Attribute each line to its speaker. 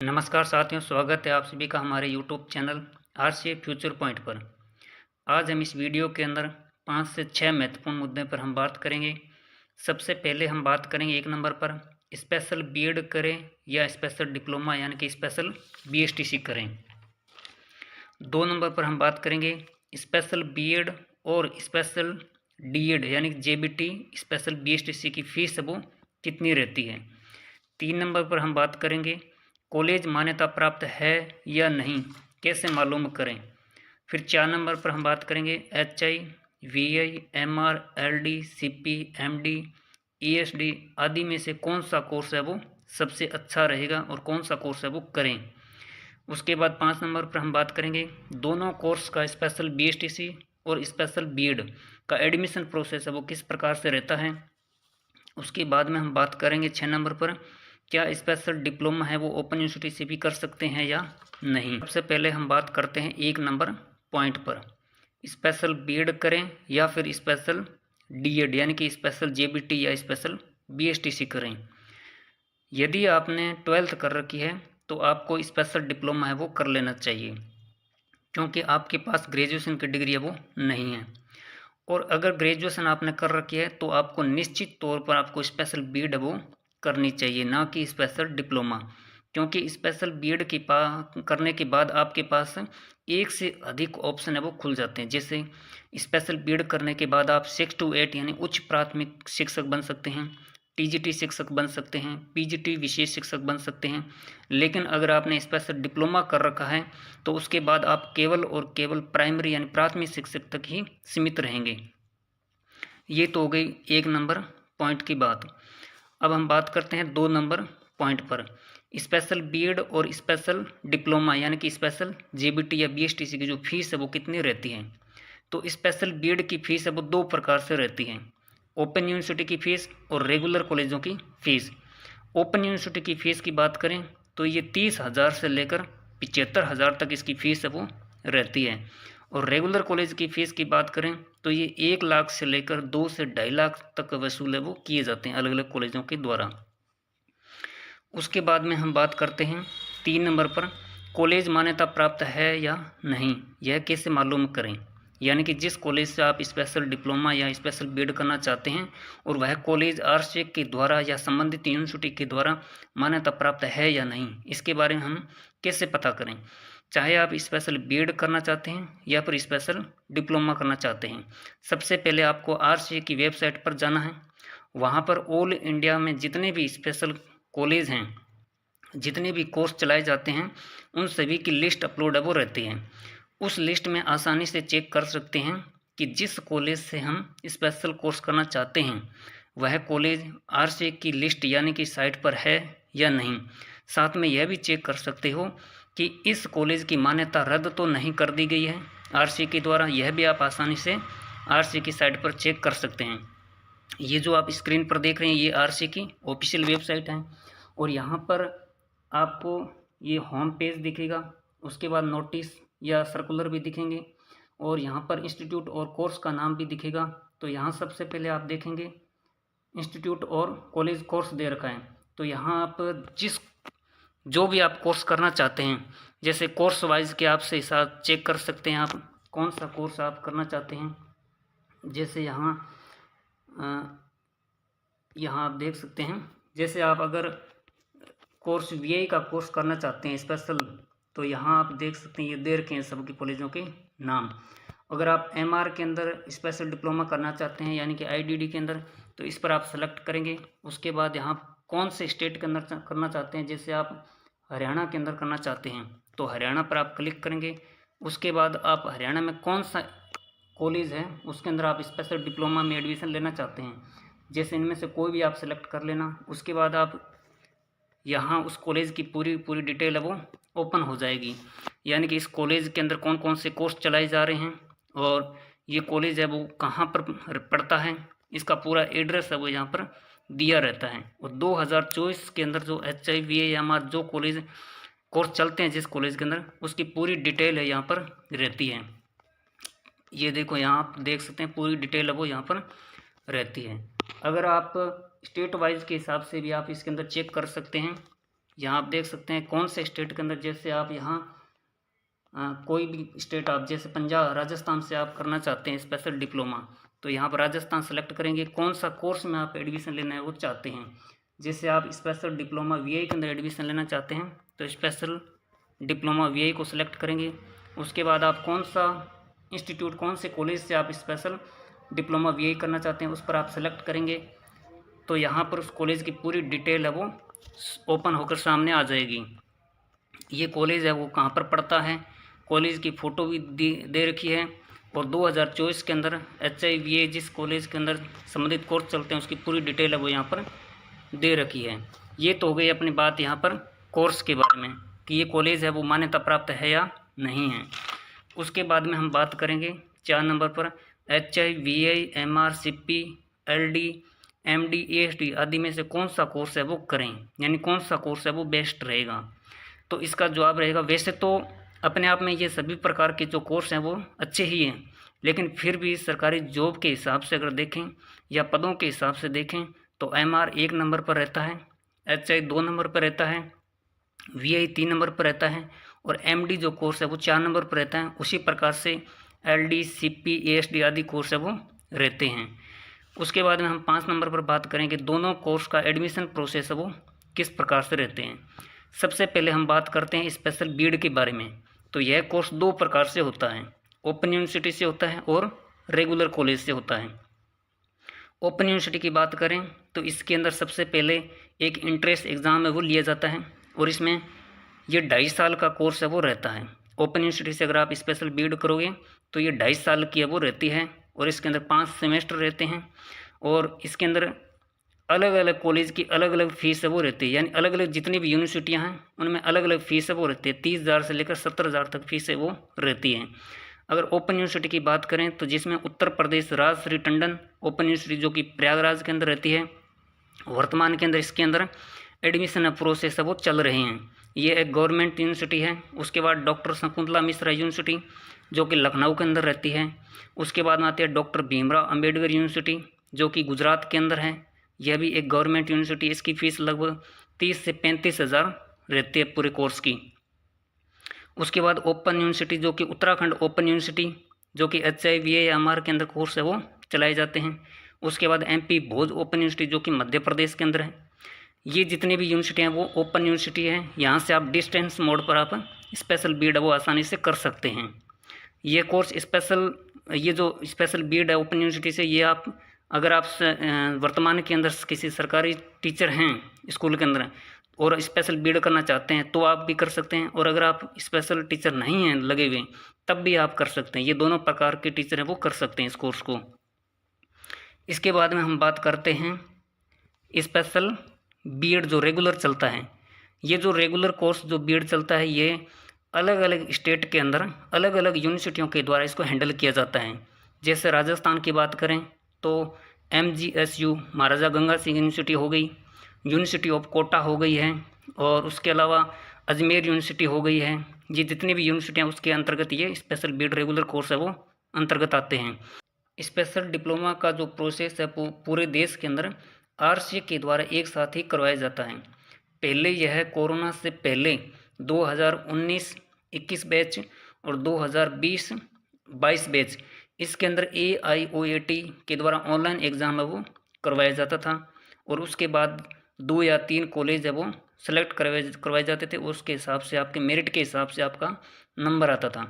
Speaker 1: नमस्कार साथियों, स्वागत है आप सभी का हमारे YouTube channel RCA future point पर। आज हम इस वीडियो के अंदर 5 से 6 महत्वपूर्ण मुद्दे पर हम बात करेंगे। सबसे पहले हम बात करेंगे 1 नंबर पर, स्पेशल बीएड करें या स्पेशल डिप्लोमा यानी कि स्पेशल बीएसटीसी करें। 2 नंबर पर हम बात करेंगे स्पेशल बीएड और स्पेशल डीएड यानी कि जेबीटी स्पेशल बीएसटीसी की फ़ीस वो कितनी रहती है। 3 नंबर पर हम बात करेंगे कॉलेज मान्यता प्राप्त है या नहीं, कैसे मालूम करें। फिर 4 नंबर पर हम बात करेंगे HI, VI, MR, LD, CP, MD, ESD आदि में से कौन सा कोर्स है वो सबसे अच्छा रहेगा और कौन सा कोर्स है वो करें। उसके बाद 5 नंबर पर हम बात करेंगे दोनों कोर्स का स्पेशल BSTC और स्पेशल बीएड का एडमिशन प्रोसेस है वो किस प्रकार से रहता है। उसके बाद में हम बात करेंगे 6 नंबर पर, क्या स्पेशल डिप्लोमा है वो ओपन यूनिवर्सिटी से भी कर सकते हैं या नहीं। सबसे पहले हम बात करते हैं 1 नंबर पॉइंट पर, स्पेशल बीएड करें या फिर स्पेशल डीएड यानी कि स्पेशल जेबीटी या स्पेशल बीएसटीसी करें। यदि आपने 12th कर रखी है तो आपको स्पेशल डिप्लोमा है वो कर लेना चाहिए, क्योंकि आपके पास ग्रेजुएशन की डिग्री है वो नहीं है। और अगर ग्रेजुएशन आपने कर रखी है तो आपको निश्चित तौर पर आपको स्पेशल बीएड वो करनी चाहिए, ना कि स्पेशल डिप्लोमा, क्योंकि स्पेशल बीएड की करने के बाद आपके पास एक से अधिक ऑप्शन है वो खुल जाते हैं। जैसे स्पेशल बीएड करने के बाद आप 6 to 8 यानी उच्च प्राथमिक शिक्षक बन सकते हैं, टीजीटी शिक्षक बन सकते हैं, पीजीटी विशेष शिक्षक बन सकते हैं। लेकिन अगर आपने स्पेशल डिप्लोमा कर रखा है तो उसके बाद आप केवल और केवल प्राइमरी यानी प्राथमिक शिक्षक तक ही सीमित रहेंगे। ये तो हो गई 1 नंबर पॉइंट की बात। अब हम बात करते हैं 2 नंबर पॉइंट पर, स्पेशल बीएड और स्पेशल डिप्लोमा यानी कि स्पेशल जेबीटी या बीएसटीसी की जो फीस है वो कितनी रहती है। तो स्पेशल बीएड की फीस है वो 2 प्रकार से रहती है, ओपन यूनिवर्सिटी की फ़ीस और रेगुलर कॉलेजों की फ़ीस। ओपन यूनिवर्सिटी की फ़ीस की बात करें तो ये 30,000 से लेकर 75,000 तक इसकी फ़ीस है वो रहती है। और रेगुलर कॉलेज की फ़ीस की बात करें तो ये 1 लाख से लेकर 2 से 2.5 लाख तक वसूल है वो किए जाते हैं अलग अलग कॉलेजों के द्वारा। उसके बाद में हम बात करते हैं 3 नंबर पर, कॉलेज मान्यता प्राप्त है या नहीं, यह कैसे मालूम करें। यानी कि जिस कॉलेज से आप स्पेशल डिप्लोमा या स्पेशल बीएड करना चाहते हैं और वह कॉलेज आरसीए के द्वारा या संबंधित यूनिवर्सिटी के द्वारा मान्यता प्राप्त है या नहीं, इसके बारे में हम कैसे पता करें। चाहे आप स्पेशल बीएड करना चाहते हैं या फिर स्पेशल डिप्लोमा करना चाहते हैं, सबसे पहले आपको आरसीए की वेबसाइट पर जाना है। वहाँ पर ऑल इंडिया में जितने भी स्पेशल कॉलेज हैं, जितने भी कोर्स चलाए जाते हैं, उन सभी की लिस्ट अपलोड है वो रहती है। उस लिस्ट में आसानी से चेक कर सकते हैं कि जिस कॉलेज से हम स्पेशल कोर्स करना चाहते हैं वह कॉलेज आरसीए की लिस्ट यानी कि साइट पर है या नहीं। साथ में यह भी चेक कर सकते हो कि इस कॉलेज की मान्यता रद्द तो नहीं कर दी गई है आरसीए के द्वारा, यह भी आप आसानी से आरसीए की साइट पर चेक कर सकते हैं। ये जो आप स्क्रीन पर देख रहे हैं ये आरसीए की ऑफिशियल वेबसाइट है और यहाँ पर आपको ये होम पेज दिखेगा, उसके बाद नोटिस या सर्कुलर भी दिखेंगे और यहाँ पर इंस्टीट्यूट और कोर्स का नाम भी दिखेगा। तो यहाँ सबसे पहले आप देखेंगे इंस्टीट्यूट और कॉलेज कोर्स दे रखा है, तो यहाँ आप जो भी आप कोर्स करना चाहते हैं, जैसे कोर्स वाइज के आपसे साथ चेक कर सकते हैं आप कौन सा कोर्स आप करना चाहते हैं। जैसे यहाँ आप देख सकते हैं, जैसे आप अगर कोर्स वीआई का कोर्स करना चाहते हैं स्पेशल, तो यहाँ आप देख सकते हैं ये दे रखे हैं सबकी कॉलेजों के नाम। अगर आप एमआर के अंदर स्पेशल डिप्लोमा करना चाहते हैं यानी कि आईडीडी के अंदर, तो इस पर आप सेलेक्ट करेंगे। उसके बाद यहाँ कौन से स्टेट के अंदर करना चाहते हैं, जैसे आप हरियाणा के अंदर करना चाहते हैं तो हरियाणा पर आप क्लिक करेंगे। उसके बाद आप हरियाणा में कौन सा कॉलेज है उसके अंदर आप स्पेशल डिप्लोमा में एडमिशन लेना चाहते हैं, जैसे इनमें से कोई भी आप सेलेक्ट कर लेना। उसके बाद आप यहाँ उस कॉलेज की पूरी डिटेल है वो ओपन हो जाएगी, यानी कि इस कॉलेज के अंदर कौन कौन से कोर्स चलाए जा रहे हैं और ये कॉलेज है वो कहाँ पर पड़ता है, इसका पूरा एड्रेस है वो यहाँ पर दिया रहता है। और 2024 के अंदर जो HIVAMR जो कॉलेज कोर्स चलते हैं जिस कॉलेज के अंदर, उसकी पूरी डिटेल है यहाँ पर रहती है। ये देखो यहाँ आप देख सकते हैं पूरी डिटेल है वो यहाँ पर रहती है। अगर आप स्टेट वाइज के हिसाब से भी आप इसके अंदर चेक कर सकते हैं, यहाँ आप देख सकते हैं कौन से स्टेट के अंदर, जैसे आप यहाँ कोई भी स्टेट, आप जैसे पंजाब राजस्थान से आप करना चाहते हैं स्पेशल डिप्लोमा, तो यहाँ पर राजस्थान सेलेक्ट करेंगे। कौन सा कोर्स में आप एडमिशन लेना है वो चाहते हैं, जैसे आप स्पेशल डिप्लोमा वीआई के अंदर एडमिशन लेना चाहते हैं तो स्पेशल डिप्लोमा वीआई को सिलेक्ट करेंगे। उसके बाद आप कौन सा इंस्टीट्यूट, कौन से कॉलेज से आप स्पेशल डिप्लोमा वीआई करना चाहते हैं उस पर आप सेलेक्ट करेंगे। तो यहाँ पर उस कॉलेज की पूरी डिटेल है वो ओपन होकर सामने आ जाएगी। ये कॉलेज है वो कहाँ पर पड़ता है, कॉलेज की फ़ोटो भी दे रखी है, और 2024 के अंदर HIVA जिस कॉलेज के अंदर संबंधित कोर्स चलते हैं उसकी पूरी डिटेल है वो यहाँ पर दे रखी है। ये तो हो गई अपनी बात यहाँ पर कोर्स के बारे में कि ये कॉलेज है वो मान्यता प्राप्त है या नहीं है। उसके बाद में हम बात करेंगे 4 नंबर पर HIVA MR CP LD MD ASD आदि में से कौन सा कोर्स है वो करें, यानी कौन सा कोर्स है वो बेस्ट रहेगा। तो इसका जवाब रहेगा, वैसे तो अपने आप में ये सभी प्रकार के जो कोर्स हैं वो अच्छे ही हैं, लेकिन फिर भी सरकारी जॉब के हिसाब से अगर देखें या पदों के हिसाब से देखें तो MR 1 नंबर पर रहता है, HI 2 नंबर पर रहता है, VI 3 नंबर पर रहता है, और MD जो कोर्स है वो 4 नंबर पर रहता है। उसी प्रकार से LD CP ASD आदि कोर्स है वो रहते हैं। उसके बाद में हम 5 नंबर पर बात करें कि दोनों कोर्स का एडमिशन प्रोसेस है वो किस प्रकार से रहते हैं। सबसे पहले हम बात करते हैं स्पेशल बीड के बारे में। तो यह कोर्स 2 प्रकार से होता है, ओपन यूनिवर्सिटी से होता है और रेगुलर कॉलेज से होता है। ओपन यूनिवर्सिटी की बात करें तो इसके अंदर सबसे पहले एक इंट्रेंस एग्ज़ाम है वो लिया जाता है, और इसमें ये 2.5 साल का कोर्स है वो रहता है। ओपन यूनिवर्सिटी से अगर आप स्पेशल बीड करोगे तो ये 2.5 साल की है वो रहती है, और इसके अंदर 5 सेमेस्टर रहते हैं, और इसके अंदर अलग अलग कॉलेज की अलग अलग फ़ीस है वो रहती है, यानी अलग अलग जितनी भी यूनिवर्सिटियाँ हैं उनमें अलग अलग फ़ीस है वो रहती है। 30,000 से लेकर 70,000 तक फीस है वो रहती है। अगर ओपन यूनिवर्सिटी की बात करें तो जिसमें उत्तर प्रदेश राजश्री टंडन ओपन यूनिवर्सिटी जो कि प्रयागराज के अंदर रहती है, वर्तमान के अंदर इसके अंदर एडमिशन प्रोसेस है वो चल रहे हैं। ये एक गवर्नमेंट यूनिवर्सिटी है। उसके बाद डॉक्टर शकुंतला मिश्रा यूनिवर्सिटी जो कि लखनऊ के अंदर रहती है। उसके बाद में आती है डॉक्टर भीमराव अम्बेडकर यूनिवर्सिटी जो कि गुजरात के अंदर है। यह भी एक गवर्नमेंट यूनिवर्सिटी। इसकी फ़ीस लगभग 30 से 35,000 रहती है पूरे कोर्स की। उसके बाद ओपन यूनिवर्सिटी जो कि उत्तराखंड ओपन यूनिवर्सिटी जो कि HIVA या MR के अंदर कोर्स है वो चलाए जाते हैं। उसके बाद MP भोज ओपन यूनिवर्सिटी जो कि मध्य प्रदेश के अंदर है। ये जितने भी यूनिवर्सिटी हैं वो ओपन यूनिवर्सिटी हैं। यहाँ से आप डिस्टेंस मोड पर आप स्पेशल बीड है वो आसानी से कर सकते हैं। ये कोर्स ये जो स्पेशल बीड है ओपन यूनिवर्सिटी से, ये आप अगर आप वर्तमान के अंदर किसी सरकारी टीचर हैं स्कूल के अंदर और स्पेशल बीड करना चाहते हैं तो आप भी कर सकते हैं, और अगर आप स्पेशल टीचर नहीं हैं लगे हुए तब भी आप कर सकते हैं। ये दोनों प्रकार के टीचर हैं वो कर सकते हैं इस कोर्स को। इसके बाद में हम बात करते हैं स्पेशल बीएड जो रेगुलर चलता है। ये जो रेगुलर कोर्स जो बीएड चलता है ये अलग अलग स्टेट के अंदर अलग अलग यूनिवर्सिटियों के द्वारा इसको हैंडल किया जाता है। जैसे राजस्थान की बात करें तो MGSU महाराजा गंगा सिंह यूनिवर्सिटी हो गई, यूनिवर्सिटी ऑफ कोटा हो गई है, और उसके अलावा अजमेर यूनिवर्सिटी हो गई है। ये जितनी भी यूनिवर्सिटियाँ उसके अंतर्गत ये स्पेशल बीएड रेगुलर कोर्स है वो अंतर्गत आते हैं। स्पेशल डिप्लोमा का जो प्रोसेस है पूरे देश के अंदर RCA के द्वारा एक साथ ही करवाया जाता है। पहले यह कोरोना से पहले 2019-21 बैच और 2020-22 बैच इसके अंदर AIOAT के द्वारा ऑनलाइन एग्ज़ाम है वो करवाया जाता था, और उसके बाद 2 या 3 कॉलेज है वो सेलेक्ट करवाए जाते थे। उसके हिसाब से आपके मेरिट के हिसाब से आपका नंबर आता था।